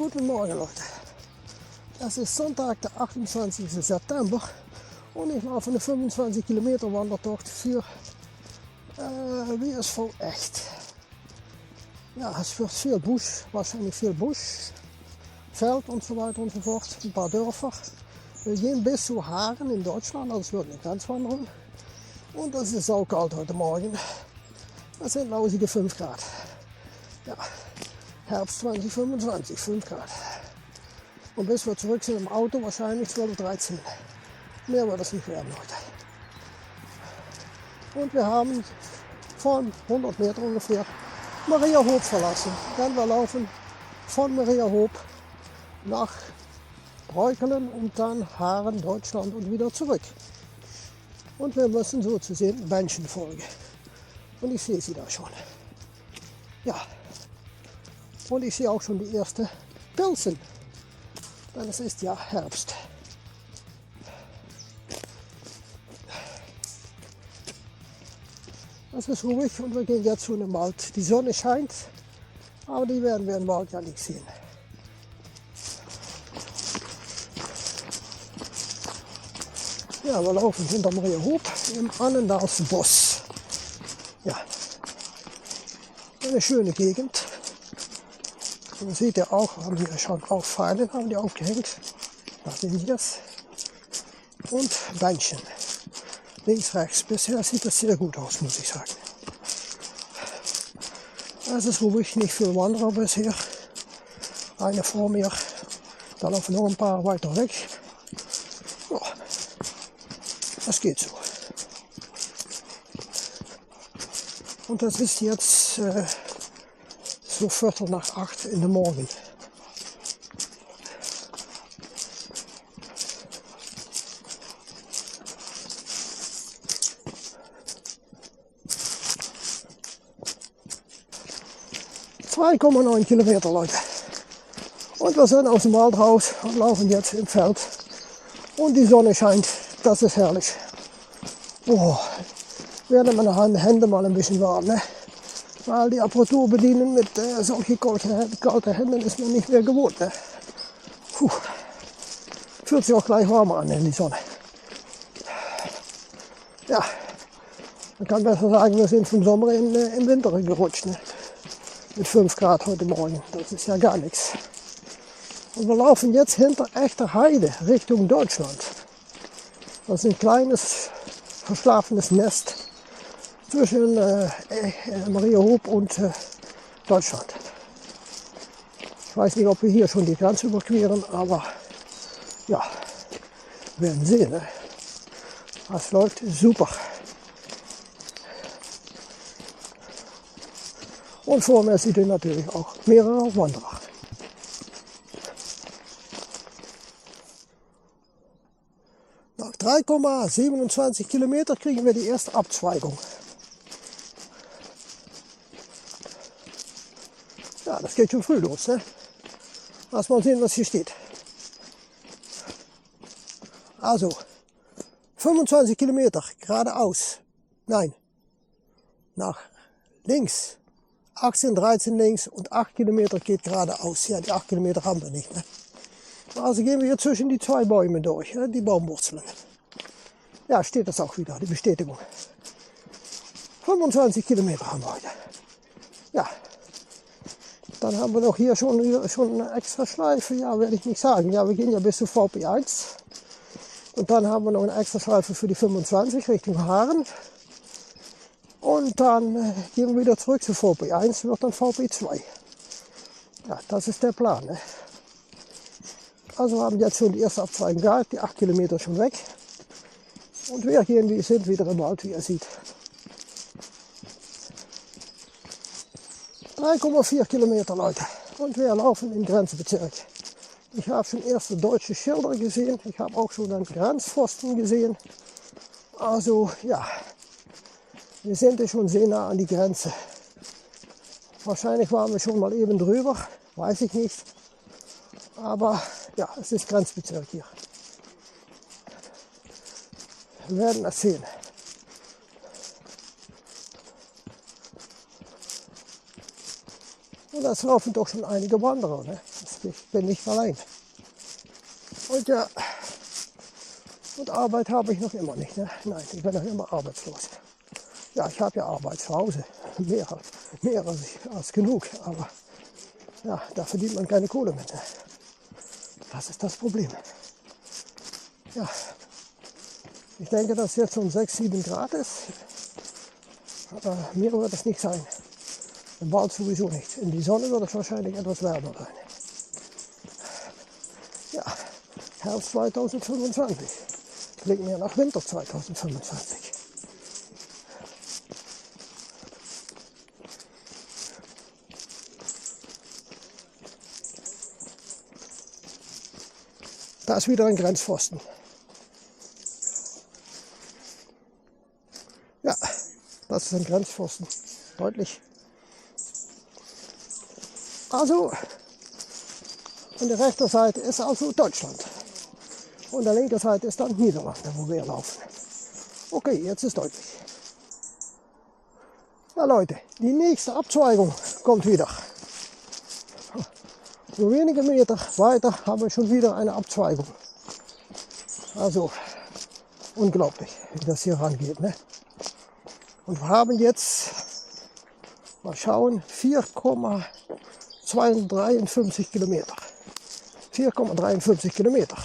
Guten Morgen, Leute. Es ist Sonntag, der 28. September und ich laufe eine 25 Kilometer Wandertocht für WSV Echt. Ja, es wird viel Busch, wahrscheinlich viel Busch, Feld und so weiter und so fort, ein paar Dörfer. Wir gehen bis zu Haren in Deutschland, das wird eine Grenzwanderung. Und es ist saukalt heute Morgen. Es sind lausige 5 Grad. Ja, Herbst 2025, 5 Grad. Und bis wir zurück sind im Auto wahrscheinlich 12, 13. Mehr wird es nicht werden heute. Und wir haben von 100 Meter ungefähr Mariahoop verlassen. Denn wir laufen von Mariahoop nach Breukelen und dann Haren, Deutschland und wieder zurück. Und wir müssen so zu sehen Menschen folgen. Und ich sehe sie da schon. Ja. Und ich sehe auch schon die ersten Pilzen. Denn es ist ja Herbst. Es ist ruhig und wir gehen jetzt schon im Wald. Die Sonne scheint, aber die werden wir im Wald ja nicht sehen. Ja, wir laufen hinter Mariahoop im Annendaalsbos. Ja, eine schöne Gegend. Man sieht ja auch, haben wir schon auch Pfeile, haben die aufgehängt. Da sind die es. Und Bändchen. Links, rechts. Bisher sieht das sehr gut aus, muss ich sagen. Es ist ruhig, nicht viel Wanderer bisher. Eine vor mir. Da laufen noch ein paar weiter weg. Ja, das geht so. Und das ist jetzt so 7:45 in der Morgen. ...2,9 Kilometer, Leute. Und wir sind aus dem Wald raus und laufen jetzt im Feld. Und die Sonne scheint, das ist herrlich. Boah, werden meine Hände mal ein bisschen warm, ne? Weil die Apparatur bedienen mit solchen kalten Händen ist man nicht mehr gewohnt. Ne? Puh. Fühlt sich auch gleich warm an in die Sonne. Ja, man kann besser sagen, wir sind vom Sommer in Winter gerutscht. Ne? Mit 5 Grad heute Morgen, das ist ja gar nichts. Und wir laufen jetzt hinter echter Heide Richtung Deutschland. Das ist ein kleines, verschlafenes Nest zwischen Mariahoop und Deutschland. Ich weiß nicht, ob wir hier schon die Grenze überqueren, aber ja, wir werden sehen. Ne? Das läuft super. Und vor mir sieht ihr natürlich auch mehrere Wanderer. Nach 3,27 Kilometer kriegen wir die erste Abzweigung. Ja, das geht schon früh los, ne? Lass mal sehen, was hier steht. Also, 25 Kilometer geradeaus. Nein, nach links. 18, 13 links und 8 Kilometer geht geradeaus. Ja, die 8 Kilometer haben wir nicht, ne? Also gehen wir hier zwischen die 2 Bäume durch, ne? Die Baumwurzeln. Ja, steht das auch wieder, die Bestätigung. 25 Kilometer haben wir heute. Ja. Dann haben wir noch hier schon eine extra Schleife, ja, werde ich nicht sagen. Ja, wir gehen ja bis zu VP1. Und dann haben wir noch eine extra Schleife für die 25 Richtung Haren. Und dann gehen wir wieder zurück zu VP1, wird dann VP2. Ja, das ist der Plan. Ne? Also haben jetzt schon die erste Abzweigung gehabt, die 8 Kilometer schon weg. Und wir gehen, wie es sind, wieder im Wald, wie ihr seht. 3,4 Kilometer, Leute. Und wir laufen im Grenzbezirk. Ich habe schon erste deutsche Schilder gesehen. Ich habe auch schon einen Grenzpfosten gesehen. Also, ja. Wir sind ja schon sehr nah an die Grenze. Wahrscheinlich waren wir schon mal eben drüber. Weiß ich nicht. Aber, ja, es ist Grenzbezirk hier. Wir werden das sehen. Und das laufen doch schon einige Wanderer. Ne? Das ich bin nicht allein. Und ja, und Arbeit habe ich noch immer nicht. Ne? Nein, ich bin noch immer arbeitslos. Ja, ich habe ja Arbeit zu Hause, mehr als genug, aber ja, da verdient man keine Kohle mit. Ne? Das ist das Problem. Ja, ich denke, dass jetzt um 6, 7 Grad ist, aber mir wird es nicht sein. Im Wald sowieso nicht. In die Sonne wird es wahrscheinlich etwas wärmer sein. Ja, Herbst 2025. Klingt mir nach Winter 2025. Da ist wieder ein Grenzpfosten. Ja, das ist ein Grenzpfosten. Deutlich. Also, an der rechten Seite ist also Deutschland. Und der linken Seite ist dann Niederlande, wo wir laufen. Okay, jetzt ist deutlich. Ja Leute, die nächste Abzweigung kommt wieder. Nur wenige Meter weiter haben wir schon wieder eine Abzweigung. Also unglaublich, wie das hier rangeht. Ne? Und wir haben jetzt, mal schauen, 4,53 Kilometer. 4,53 Kilometer.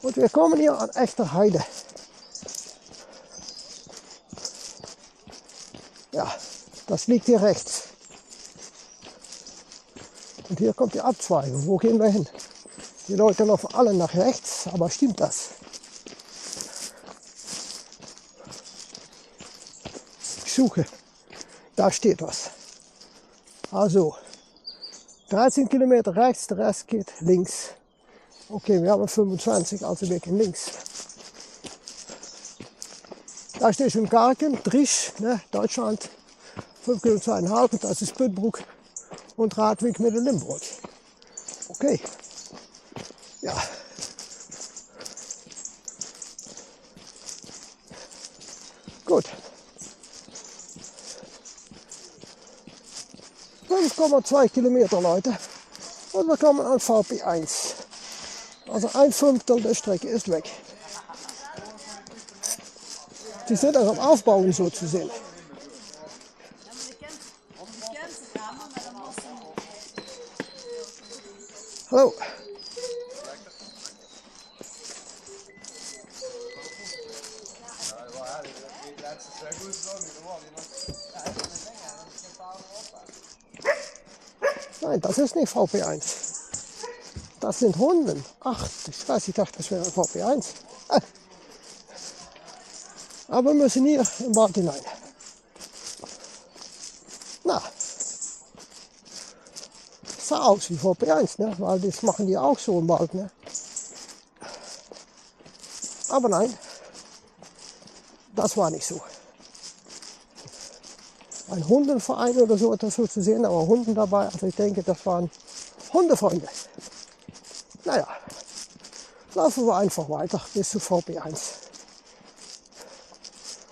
Und wir kommen hier an echter Heide. Ja, das liegt hier rechts. Und hier kommt die Abzweigung. Wo gehen wir hin? Die Leute laufen alle nach rechts, aber stimmt das? Ich suche. Da steht was. Also 13 Kilometer rechts, der Rest geht links. Okay, wir haben 25, also wir gehen links. Da steht schon Garken, Drisch, ne, Deutschland, 5 Kilometer 2,5, und das ist Bütbroek und Radweg mit Limburg. Okay, ja. Gut. 5,2 Kilometer, Leute. Und wir kommen an VP1. Also 1/5 der Strecke ist weg. Die sind auch am Aufbauen so zu sehen. Hallo. Nein, das ist nicht VP1. Das sind Hunde. Ach, ich dachte, das wäre VP1. Aber wir müssen hier im Wald hinein. Na, sah aus wie VP1, ne? Weil das machen die auch so im Wald. Ne? Aber nein, das war nicht so. Ein Hundenverein oder so etwas so zu sehen, aber Hunden dabei. Also ich denke, das waren Hundefreunde. Naja, laufen wir einfach weiter bis zu VP1.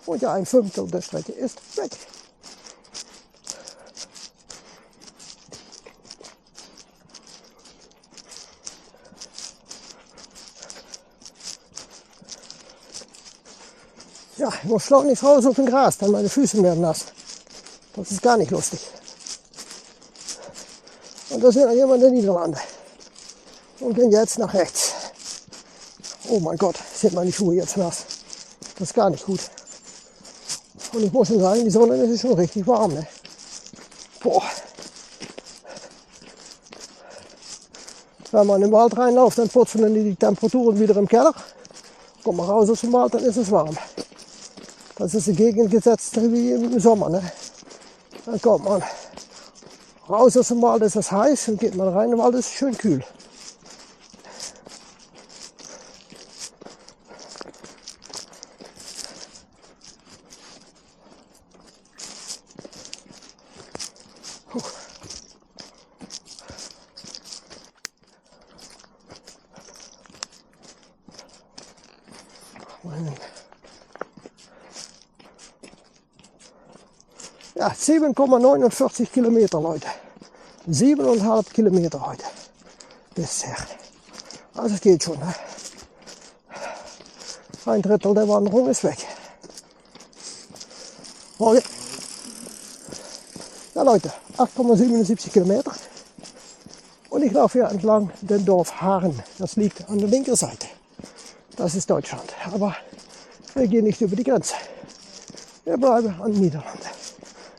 Und ja, 1/5 der Strecke ist weg. Ja, ich muss schleunigst raus auf den Gras, dann meine Füße werden nass. Das ist gar nicht lustig. Und da sind jemand in den Niederlanden. Und gehen jetzt nach rechts. Oh mein Gott, sind meine Schuhe jetzt nass. Das ist gar nicht gut. Und ich muss schon sagen, die Sonne ist schon richtig warm. Ne? Boah. Wenn man im Wald reinläuft, dann purzeln die Temperaturen wieder im Keller. Kommt man raus aus dem Wald, dann ist es warm. Das ist die Gegengesetzt wie im Sommer. Ne? Dann kommt man raus aus dem Wald, ist es heiß, und geht man rein im Wald, ist es schön kühl. Ja, 7,49 Kilometer, Leute. 7,5 Kilometer heute. bisher. Also es geht schon. Ne? Ein Drittel der Wanderung ist weg. Morgen. Ja Leute, 8,77 Kilometer. Und ich laufe hier entlang dem Dorf Haaren. Das liegt an der linken Seite. Das ist Deutschland. Aber wir gehen nicht über die Grenze. Wir bleiben an Niederlande.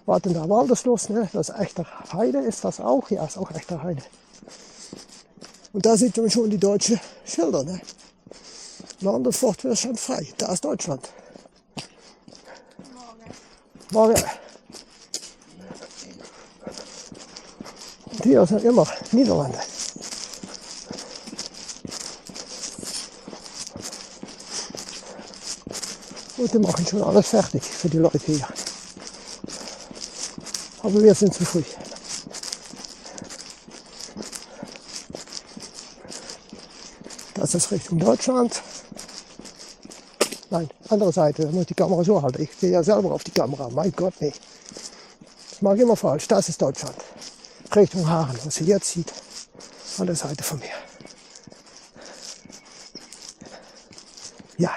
Warten da Waldesschloss, ne? Das ist echter Heide, ist das auch? Ja, ist auch echter Heide. Und da sieht man schon die deutschen Schilder, ne? Land und Fortwärtsstand frei. Da ist Deutschland. Morgen. Und hier sind immer Niederlande. Und die machen schon alles fertig für die Leute hier. Aber wir sind zu früh. Das ist Richtung Deutschland. Nein, andere Seite, da muss ich die Kamera so halten. Ich sehe ja selber auf die Kamera. Mein Gott, nee. Das mache ich immer falsch. Das ist Deutschland. Richtung Haaren, was ihr jetzt sieht. An der Seite von mir. Ja.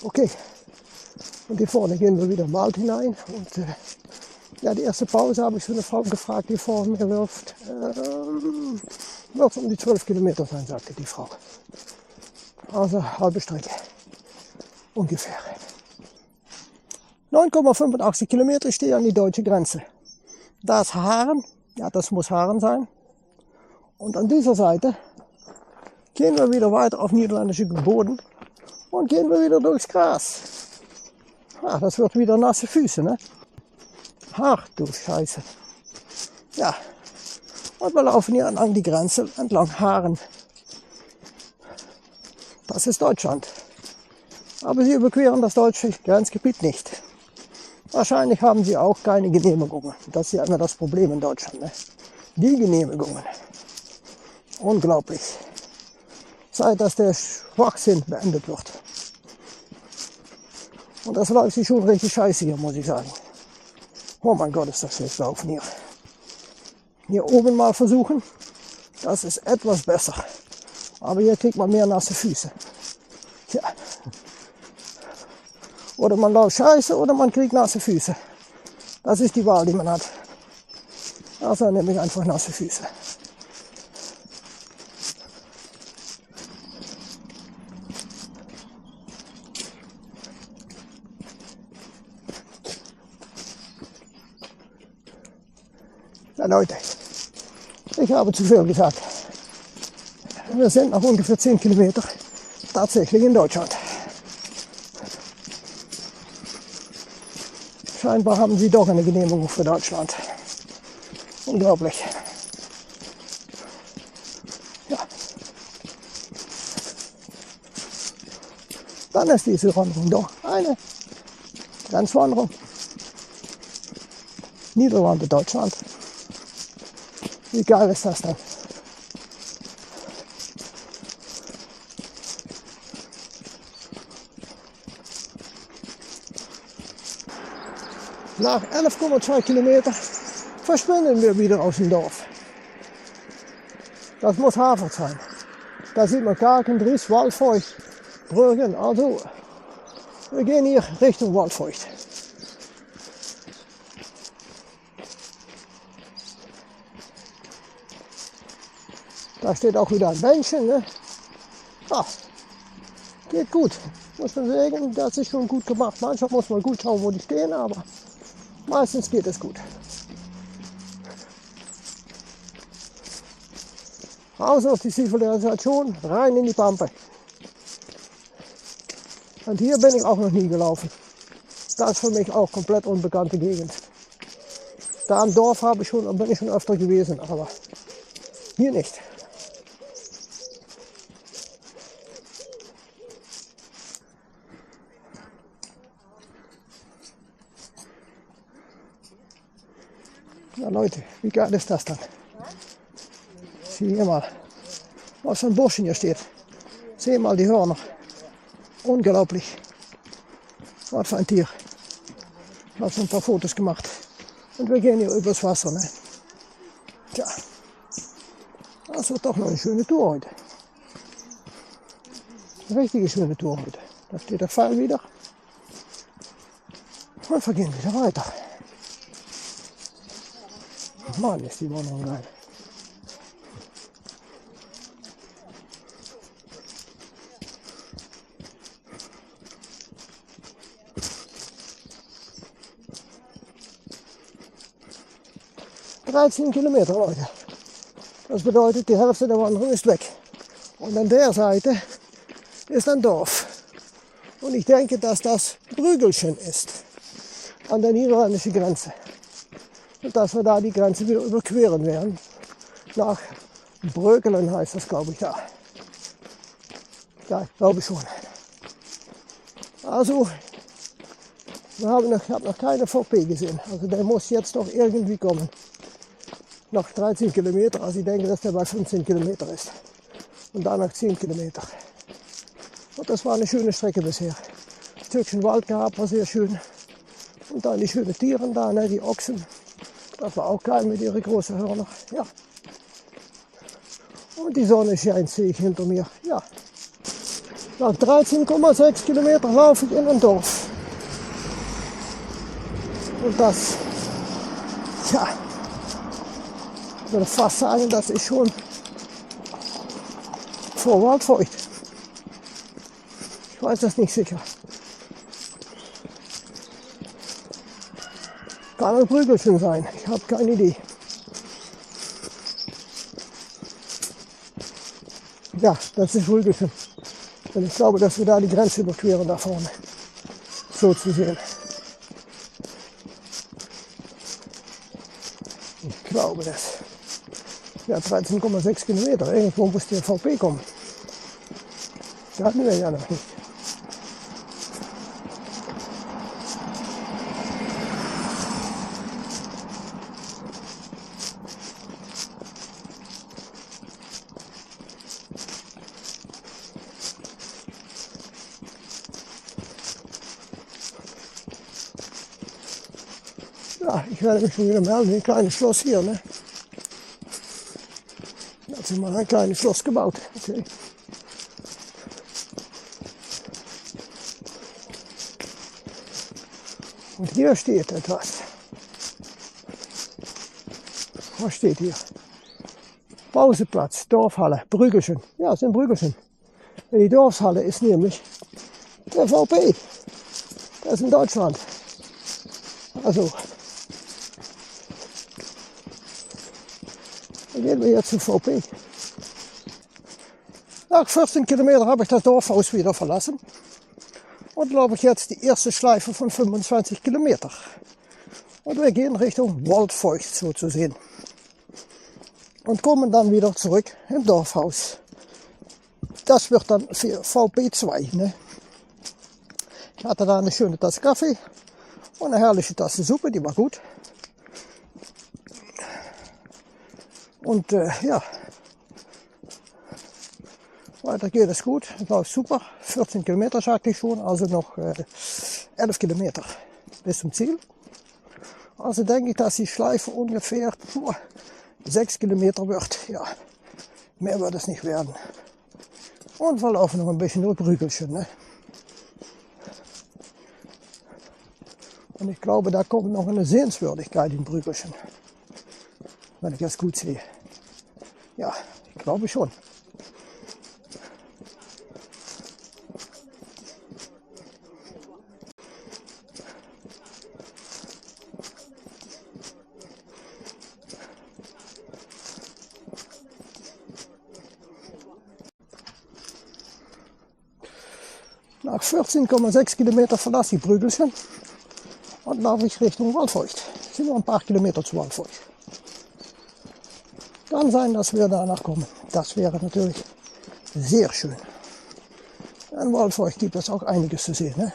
Okay. Und hier vorne gehen wir wieder im Wald hinein. Und ja, die erste Pause habe ich so eine Frau gefragt, die vor mir wirft. Wird um die 12 Kilometer sein, sagte die Frau. Also halbe Strecke. Ungefähr. 9,85 Kilometer, ich stehe an die deutsche Grenze. Da ist Haaren. Ja, das muss Haaren sein. Und an dieser Seite gehen wir wieder weiter auf niederländischen Boden und gehen wir wieder durchs Gras. Ah, das wird wieder nasse Füße, ne? Ach du Scheiße. Ja, und wir laufen hier entlang die Grenze, entlang Haaren. Das ist Deutschland. Aber sie überqueren das deutsche Grenzgebiet nicht. Wahrscheinlich haben sie auch keine Genehmigungen. Das ist ja immer das Problem in Deutschland. Ne? Die Genehmigungen. Unglaublich. Seit dass der Schwachsinn beendet wird. Und das läuft sich schon richtig scheiße hier, muss ich sagen. Oh mein Gott, ist das schlecht laufen hier. Hier oben mal versuchen. Das ist etwas besser. Aber hier kriegt man mehr nasse Füße. Tja. Oder man läuft scheiße oder man kriegt nasse Füße. Das ist die Wahl, die man hat. Also nehme ich einfach nasse Füße. Ja Leute, ich habe zu viel gesagt. Wir sind nach ungefähr 10 Kilometer tatsächlich in Deutschland. Scheinbar haben sie doch eine Genehmigung für Deutschland. Unglaublich. Ja. Dann ist diese Wanderung doch eine Grenzwanderung. Niederlande, Deutschland. Wie geil ist das denn? Nach 11,2 Kilometer verschwinden wir wieder aus dem Dorf. Das muss Havert sein. Da sieht man Kakendries, Waldfeucht, Bruggen. Also, wir gehen hier Richtung Waldfeucht. Da steht auch wieder ein Bänkchen. Ne? Ah, geht gut. Muss man sagen, das ist schon gut gemacht. Manchmal muss man gut schauen, wo die stehen, aber meistens geht es gut. Raus aus die Zivilisation, rein in die Pampe. Und hier bin ich auch noch nie gelaufen. Das ist für mich auch komplett unbekannte Gegend. Da im Dorf bin ich schon öfter gewesen, aber hier nicht. Ja Leute, wie geil ist das dann? Sieh hier mal, was für ein Burschen hier steht. Sieh mal die Hörner. Unglaublich. Was für ein Tier. Ich habe schon ein paar Fotos gemacht. Und wir gehen hier übers Wasser. Ne? Tja. Das wird doch noch eine schöne Tour heute. Eine richtige schöne Tour heute. Da steht der Pfeil wieder. Und wir gehen wieder weiter. Mann, ist die Wohnung geil. (13 Kilometer, Leute. Das bedeutet, die Hälfte der Wanderung ist weg. Und an der Seite ist ein Dorf. Und ich denke, dass das Brügelchen ist. An der niederländischen Grenze. Und dass wir da die Grenze wieder überqueren werden. Nach Breukelen heißt das, glaube ich, da. Ja, ich glaube schon. Also, ich habe noch keine VP gesehen. Also der muss jetzt doch irgendwie kommen. Noch 13 Kilometer, also ich denke, dass der bei 15 Kilometer ist. Und dann noch 10 Kilometer. Und das war eine schöne Strecke bisher. Ein Stückchen Wald gehabt, war sehr schön. Und dann die schönen Tiere da, ne, die Ochsen. Das war auch geil mit ihren großen Hörner. Ja. Und die Sonne scheint, sehe ich hinter mir. Ja. Nach 13,6 Kilometer laufe ich in ein Dorf. Und das, ja, ich würde fast sagen, das ist schon vor Waldfeucht. Ich weiß das nicht sicher. Kann ein Brügelchen sein, ich habe keine Idee. Ja, das ist Brügelchen. Und ich glaube, dass wir da die Grenze überqueren da vorne. So zu sehen. Ich glaube das. Ja, 13,6 Kilometer. Irgendwo muss der VP kommen. Das hatten wir ja noch nicht. Ja, ich werde mich schon wieder melden. Ein kleines Schloss hier, ne? Da hat sich mal ein kleines Schloss gebaut. Okay. Und hier steht etwas. Was steht hier? Pauseplatz, Dorfhalle, Brügelchen. Ja, es ist ein Brügelchen. Die Dorfhalle ist nämlich der VP. Das ist in Deutschland. Also, dann gehen wir jetzt zu VP. Nach 14 Kilometer habe ich das Dorfhaus wieder verlassen. Und laufe ich jetzt die erste Schleife von 25 Kilometer. Und wir gehen Richtung Waldfeucht, so zu sehen. Und kommen dann wieder zurück im Dorfhaus. Das wird dann für VP2. Ne? Ich hatte da eine schöne Tasse Kaffee und eine herrliche Tasse Suppe, die war gut. Und ja, weiter geht es gut, es läuft super. 14 Kilometer sagte ich schon, also noch 11 Kilometer bis zum Ziel. Also denke ich, dass die Schleife ungefähr 6 Kilometer wird. Ja, mehr wird es nicht werden. Und wir laufen noch ein bisschen durch Brügelchen. Ne? Und ich glaube, da kommt noch eine Sehenswürdigkeit in Brügelchen. Wenn ich das gut sehe. Ja, ich glaube schon. Nach 14,6 Kilometer verlasse ich Brügelchen und laufe ich Richtung Waldfeucht. Es sind noch ein paar Kilometer zu Waldfeucht. Kann sein, dass wir danach kommen. Das wäre natürlich sehr schön. In Waldfeucht gibt es auch einiges zu sehen. Ne?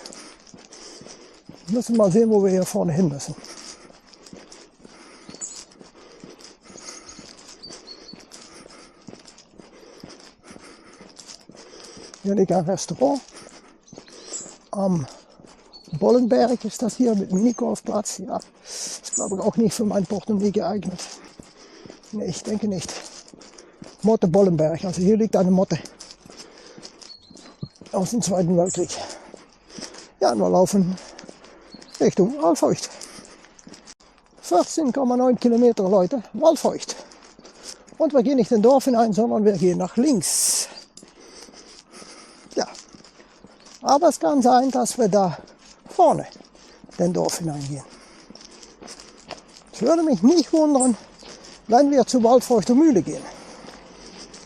Wir müssen mal sehen, wo wir hier vorne hin müssen. Hier liegt ein Restaurant. Am Bollenberg ist das hier mit Minigolfplatz. Ja, ist glaube ich auch nicht für mein Portemonnaie geeignet. Nee, ich denke nicht. Motte Bollenberg. Also hier liegt eine Motte aus dem Zweiten Weltkrieg. Ja, wir laufen Richtung Waldfeucht. 14,9 Kilometer, Leute, Waldfeucht. Und wir gehen nicht in den Dorf hinein, sondern wir gehen nach links. Ja, aber es kann sein, dass wir da vorne in den Dorf hineingehen. Es würde mich nicht wundern, wenn wir zur Waldfeuchter Mühle gehen.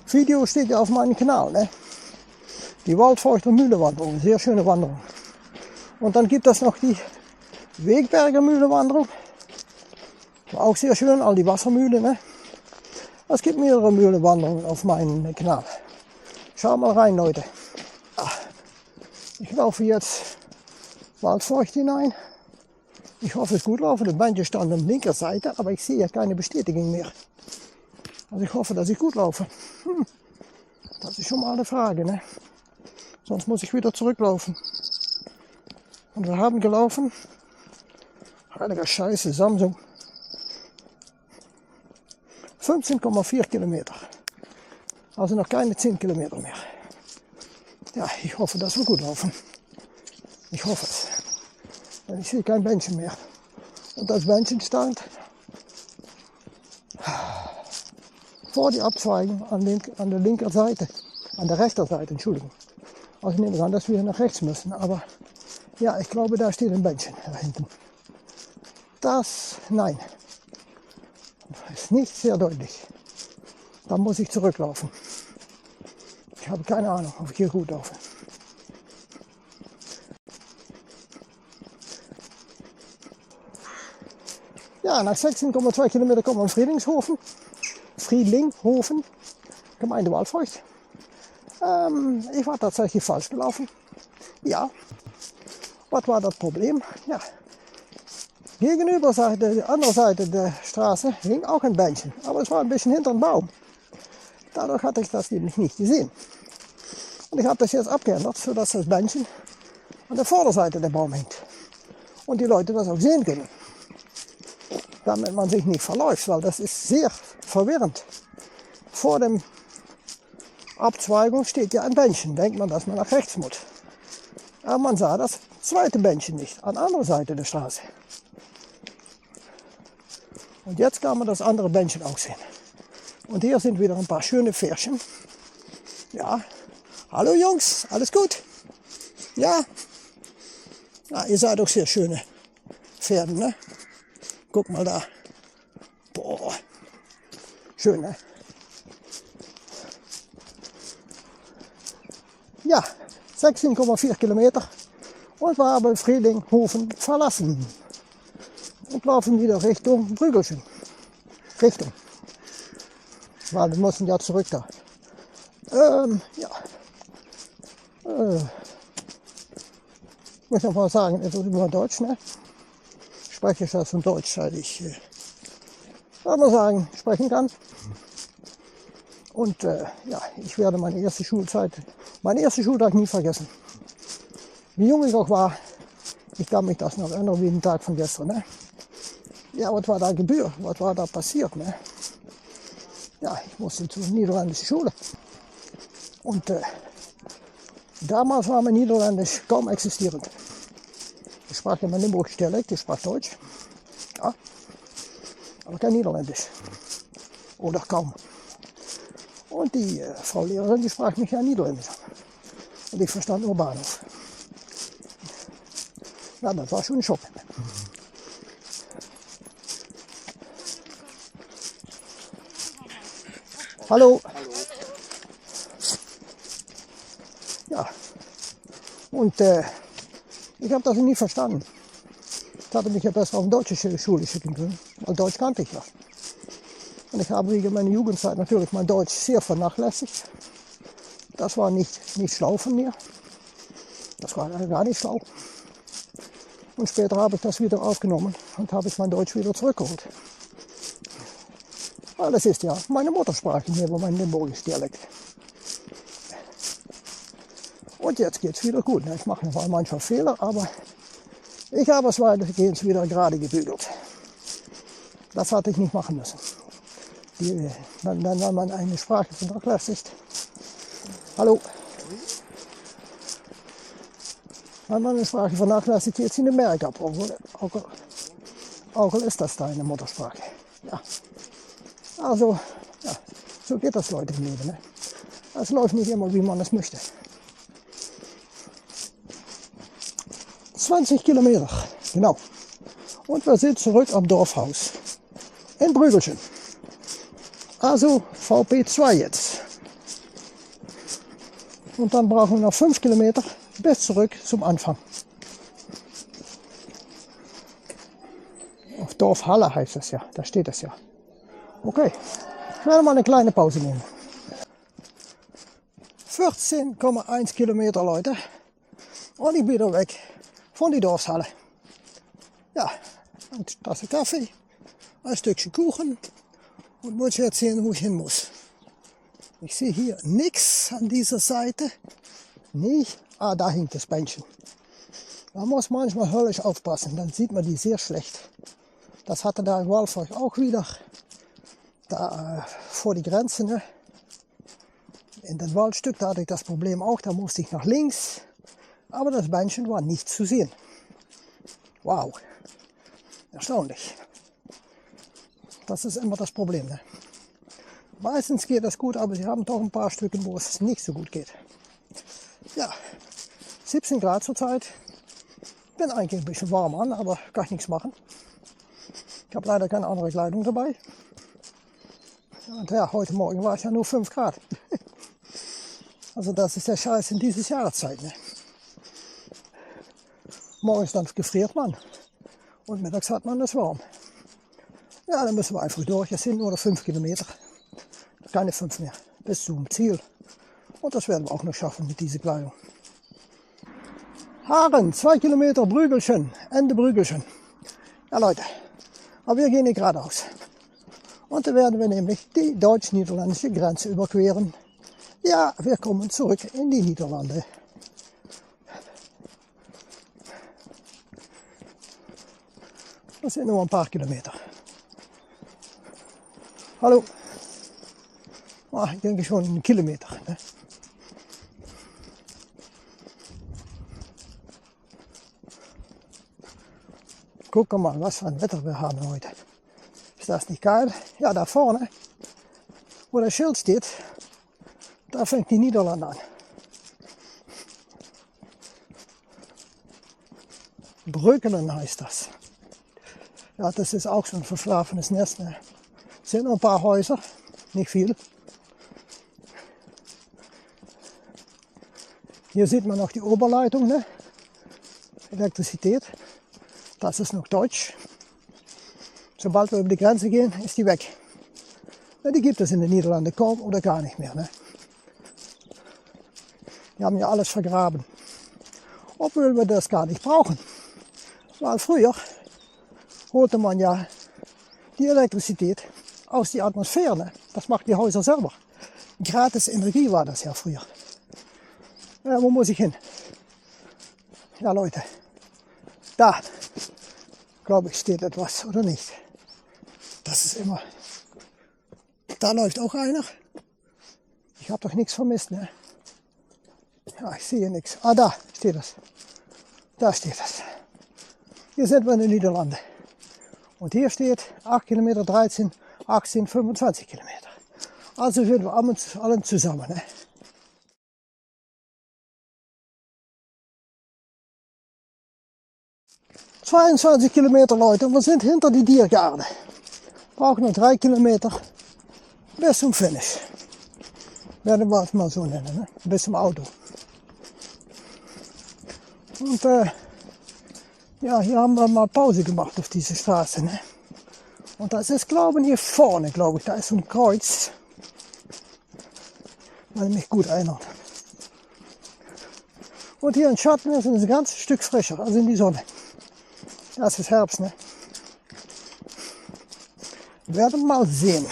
Video steht ja auf meinem Kanal, ne? Die Waldfeuchter Mühle Wanderung, sehr schöne Wanderung. Und dann gibt es noch die Wegberger Mühle Wanderung. Auch sehr schön, all die Wassermühlen, ne? Es gibt mehrere Mühlenwanderungen auf meinem Kanal. Schau mal rein, Leute. Ich laufe jetzt Waldfeucht hinein. Ich hoffe, es ist gut laufen. Das Bändchen stand an der linken Seite, aber ich sehe jetzt keine Bestätigung mehr. Also ich hoffe, dass ich gut laufe. Das ist schon mal eine Frage, ne? Sonst muss ich wieder zurücklaufen. Und wir haben gelaufen. Heiliger Scheiße, Samsung. 15,4 Kilometer. Also noch keine 10 Kilometer mehr. Ja, ich hoffe, dass wir gut laufen. Ich hoffe es. Denn ich sehe kein Bändchen mehr. Und das Bändchen stand vor die Abzweigung an der linken Seite. An der rechten Seite, Entschuldigung. Also ich nehme an, dass wir nach rechts müssen. Aber ja, ich glaube, da steht ein Bändchen da hinten. Nein. Ist nicht sehr deutlich. Da muss ich zurücklaufen. Ich habe keine Ahnung, ob ich hier gut laufe. Ja, nach 16,2 Kilometern kommen wir in Friedlinghofen, Gemeinde Waldfeucht. Ich war tatsächlich falsch gelaufen. Ja. Was war das Problem? Ja. Gegenüber die andere Seite der Straße hing auch ein Bändchen, aber es war ein bisschen hinter dem Baum. Dadurch hatte ich das nämlich nicht gesehen. Und ich habe das jetzt abgeändert, sodass das Bändchen an der Vorderseite der Baum hängt. Und die Leute das auch sehen können. Damit man sich nicht verläuft, weil das ist sehr verwirrend. Vor dem Abzweigung steht ja ein Bändchen, denkt man, dass man nach rechts muss. Aber man sah das zweite Bändchen nicht, an der anderen Seite der Straße. Und jetzt kann man das andere Bändchen auch sehen. Und hier sind wieder ein paar schöne Pferdchen. Ja, hallo Jungs, alles gut? Ja? Ja, ihr seid doch sehr schöne Pferde, ne? Guck mal da. Boah, schön, ne? Ja, 16,4 Kilometer und wir haben Friedlinghofen verlassen und laufen wieder Richtung Brügelchen. Weil wir müssen ja zurück da. Ja. Ich muss noch mal sagen, etwas über Deutsch, ne? Ich spreche das von Deutsch, seit ich, soll man sagen, sprechen kann. Und ja, ich werde meine erste Schultag nie vergessen. Wie jung ich auch war, ich kann mich das noch erinnern wie den Tag von gestern. Ne? Ja, was war da gebühr? Was war da passiert? Ne? Ja, ich musste zur niederländischen Schule. Und damals war mein Niederländisch kaum existierend. Ich sprach ja mein Limburgisch Dialekt, ich sprach Deutsch. Ja, aber kein Niederländisch. Oder kaum. Und die Frau Lehrerin, die sprach mich ja Niederländisch an. Und ich verstand nur Bahnhof. Ja, das war schon ein Schock. Hallo. Ja, und ich habe das nie verstanden. Ich hatte mich ja besser auf eine deutsche Schule schicken können, weil Deutsch kannte ich ja. Und ich habe wegen meiner Jugendzeit natürlich mein Deutsch sehr vernachlässigt. Das war nicht schlau von mir. Das war gar nicht schlau. Und später habe ich das wieder aufgenommen und habe ich mein Deutsch wieder zurückgeholt. Weil das ist ja meine Muttersprache hier, mein Limburgisch Dialekt. Und jetzt geht es wieder gut. Ich mache noch manchmal Fehler, aber ich habe es weitgehend wieder gerade gebügelt. Das hatte ich nicht machen müssen. wenn man eine Sprache vernachlässigt. Hallo. Wenn man eine Sprache vernachlässigt, geht sie eine Merk ab. Auch ist das deine Muttersprache. Ja. Also, ja, so geht das Leute im Leben. Ne? Es läuft nicht immer, wie man es möchte. 20 Kilometer, genau. Und wir sind zurück am Dorfhaus in Brügelchen. Also VP2 jetzt. Und dann brauchen wir noch 5 Kilometer bis zurück zum Anfang. Auf Dorfhalle heißt es ja, da steht es ja. Okay, ich werde mal eine kleine Pause nehmen. 14,1 Kilometer, Leute. Und ich bin wieder weg von die Dorfhalle. Ja, eine Tasse Kaffee, ein Stückchen Kuchen und muss jetzt sehen, wo ich hin muss. Ich sehe hier nichts an dieser Seite. Nicht. Ah, da hängt das Bändchen. Da muss manchmal höllisch aufpassen, dann sieht man die sehr schlecht. Das hatte der Walfreich auch wieder. Da vor die Grenze, ne? In das Waldstück, da hatte ich das Problem auch, da musste ich nach links. Aber das Bändchen war nicht zu sehen. Wow, erstaunlich. Das ist immer das Problem, ne? Meistens geht das gut, aber sie haben doch ein paar Stücke, wo es nicht so gut geht. Ja, 17 Grad zurzeit. Bin eigentlich ein bisschen warm an, aber kann ich nichts machen. Ich habe leider keine andere Kleidung dabei. Und ja, heute Morgen war es ja nur 5 Grad. Also das ist der Scheiß in dieser Jahreszeit. Ne? Morgens dann gefriert man und mittags hat man es warm. Ja, dann müssen wir einfach durch. Es sind nur noch 5 Kilometer. Keine 5 mehr. Bis zum Ziel. Und das werden wir auch noch schaffen mit dieser Kleidung. Haaren, 2 Kilometer Brügelchen. Ende Brügelchen. Ja Leute, aber wir gehen hier geradeaus. Und dann werden wir nämlich die deutsch-niederländische Grenze überqueren. Ja, wir kommen zurück in die Niederlande. Das sind nur ein paar Kilometer. Hallo. Ah, ich denke schon 1 Kilometer. Ne? Guck mal, was für ein Wetter wir haben heute. Ist das nicht geil? Ja, da vorne, wo das Schild steht, da fängt die Niederlande an. Breukelen heißt das. Ja, das ist auch so ein verschlafenes Nest. Ne? Es sind noch ein paar Häuser, nicht viel. Hier sieht man noch die Oberleitung, ne? Elektrizität. Das ist noch Deutsch. Sobald wir über die Grenze gehen, ist die weg. Ja, die gibt es in den Niederlanden kaum oder gar nicht mehr. Ne? Die haben ja alles vergraben. Obwohl wir das gar nicht brauchen. Weil früher holte man ja die Elektrizität aus der Atmosphäre. Ne? Das macht die Häuser selber. Gratis Energie war das ja früher. Ja, wo muss ich hin? Ja Leute, da, glaube ich, steht etwas, oder nicht? Das ist immer, da läuft auch einer. Ich habe doch nichts vermisst, ne? Ja, ich sehe nichts. Ah, da steht das. Da steht das. Hier sind wir in den Niederlanden. Und hier steht 8 Kilometer, 13, 18, 25 Kilometer. Also sind wir allen zusammen, ne? 22 Kilometer, Leute, und wir sind hinter die Diergaarde. Brauchen noch 3 Kilometer bis zum Finish. Werden wir es mal so nennen, ne? Bis zum Auto. Und ja, hier haben wir mal Pause gemacht auf dieser Straße. Ne? Und das ist, glaube ich, hier vorne, glaube ich, da ist so ein Kreuz. Weil ich mich gut erinnert. Und hier im Schatten ist es ein ganzes Stück frischer, also in die Sonne. Das ist Herbst, ne? Wir werden mal sehen.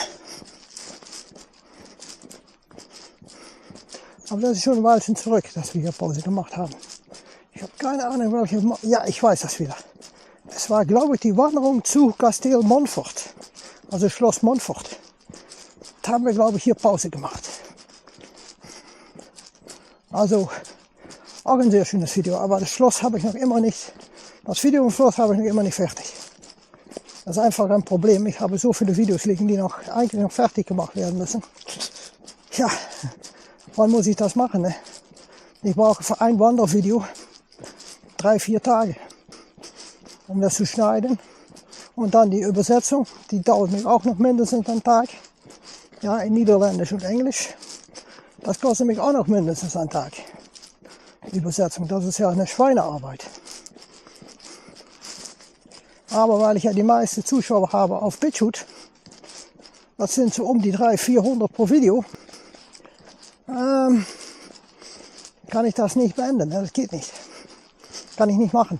Aber das ist schon ein Weilchen zurück, dass wir hier Pause gemacht haben. Ich habe keine Ahnung, welche... Ja, ich weiß das wieder. Es war, glaube ich, die Wanderung zu Kasteel Montfort. Also Schloss Montfort. Jetzt haben wir, glaube ich, hier Pause gemacht. Also auch ein sehr schönes Video, aber das Schloss habe ich noch immer nicht, das Video im Schloss habe ich noch immer nicht fertig. Das ist einfach ein Problem. Ich habe so viele Videos liegen, die eigentlich noch fertig gemacht werden müssen. Ja, wann muss ich das machen? Ne? Ich brauche für ein Wandervideo 3-4 Tage, um das zu schneiden. Und dann die Übersetzung, die dauert mir auch noch mindestens einen Tag. Ja, in Niederländisch und Englisch. Das kostet mich auch noch mindestens einen Tag. Die Übersetzung, das ist ja eine Schweinearbeit. Aber weil ich ja die meisten Zuschauer habe auf BitChute, das sind so um die 300-400 pro Video, kann ich das nicht beenden. Das geht nicht. Kann ich nicht machen.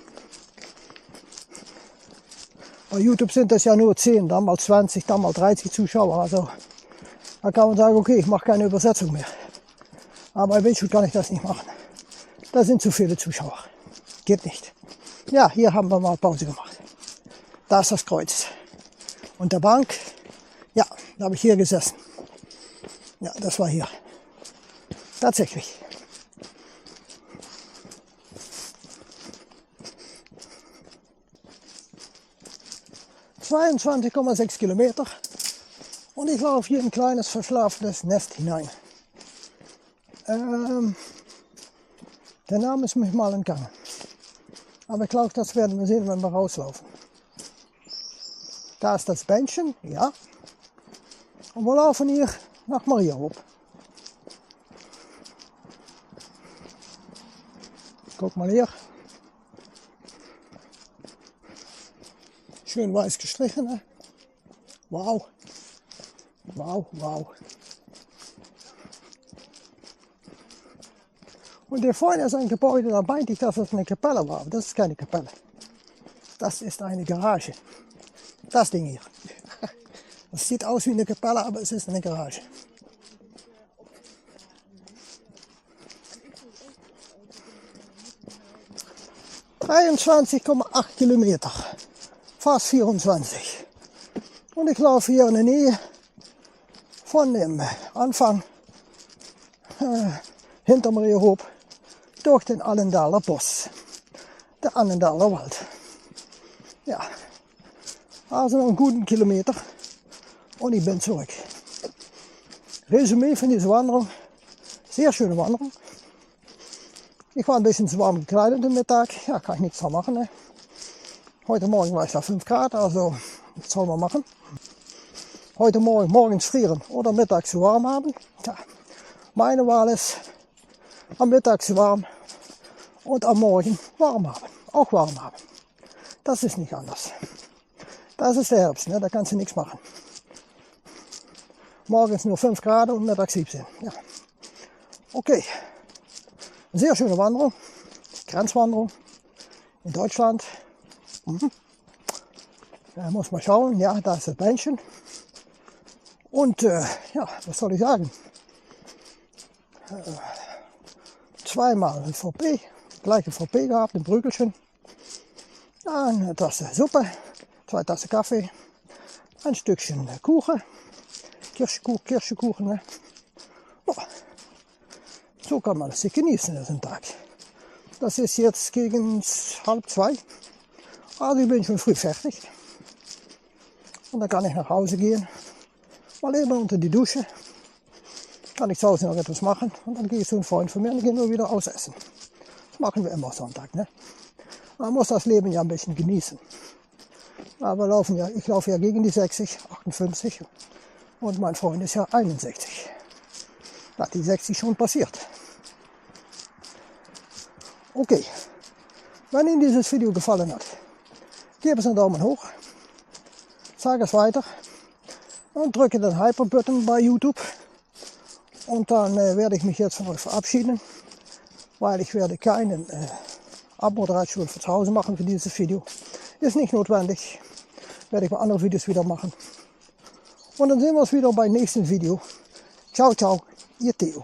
Bei YouTube sind das ja nur 10, dann mal 20, dann mal 30 Zuschauer. Also da kann man sagen, okay, ich mache keine Übersetzung mehr. Aber bei BitChute kann ich das nicht machen. Da sind zu viele Zuschauer. Geht nicht. Ja, hier haben wir mal Pause gemacht. Da ist das Kreuz. Und der Bank, ja, da habe ich hier gesessen. Ja, das war hier. Tatsächlich. ...22,6 Kilometer. Und ich laufe hier in ein kleines verschlafenes Nest hinein. Der Name ist mich mal entgangen. Aber ich glaube, das werden wir sehen, wenn wir rauslaufen. Da ist das Bändchen, ja. Und wir laufen hier nach Mariahoop. Guck mal hier. Schön weiß gestrichen. Ne? Wow. Wow, wow. Und hier vorne ist ein Gebäude, da meinte ich, dass es eine Kapelle war. Aber das ist keine Kapelle. Das ist eine Garage. Das Ding hier. Das sieht aus wie eine Kapelle, aber es ist eine Garage. ...23,8 Kilometer. Fast 24. Und ich laufe hier in der Nähe von dem Anfang hinter Mariahoop durch den Allendaler Bos. Der Allendaler Wald. Ja. Also noch einen guten Kilometer und ich bin zurück. Resümee von dieser Wanderung. Sehr schöne Wanderung. Ich war ein bisschen zu warm gekleidet am Mittag. Ja, kann ich nichts dran machen. Ne? Heute Morgen war es da 5 Grad, also was soll man machen? Heute Morgen morgens frieren oder mittags zu warm haben. Ja, meine Wahl ist am Mittag zu warm und am Morgen warm haben. Auch warm haben. Das ist nicht anders. Das ist der Herbst, ne? Da kannst du nichts machen. Morgens nur 5 Grad und mittags 17. Ja. Okay. Sehr schöne Wanderung. Grenzwanderung in Deutschland. Da muss man schauen. Ja, da ist das Bändchen. Und ja, was soll ich sagen? Zweimal ein VP. Gleiche VP gehabt, ein Brügelchen. Eine Tasse Suppe. 2 Tassen Kaffee, ein Stückchen Kuchen, Kirschkuchen. Ne? Oh, so kann man es sich genießen, diesen Tag. Das ist jetzt gegen 1:30. Also ich bin schon früh fertig. Und dann kann ich nach Hause gehen, mal eben unter die Dusche. Kann ich zu Hause noch etwas machen und dann gehe ich zu einem Freund von mir und dann gehen wir wieder ausessen. Das machen wir immer Sonntag. Ne? Man muss das Leben ja ein bisschen genießen. Aber ich laufe ja gegen die 60, 58 und mein Freund ist ja 61. Da hat die 60 schon passiert. Okay, wenn Ihnen dieses Video gefallen hat, geben Sie einen Daumen hoch, sage es weiter und drücke den Hyper-Button bei YouTube. Und dann werde ich mich jetzt von euch verabschieden, weil ich werde keinen Abmoderation von zu Hause machen für dieses Video. Ist nicht notwendig. Werde ich mal andere Videos wieder machen. Und dann sehen wir uns wieder beim nächsten Video. Ciao, ciao, Ihr Theo.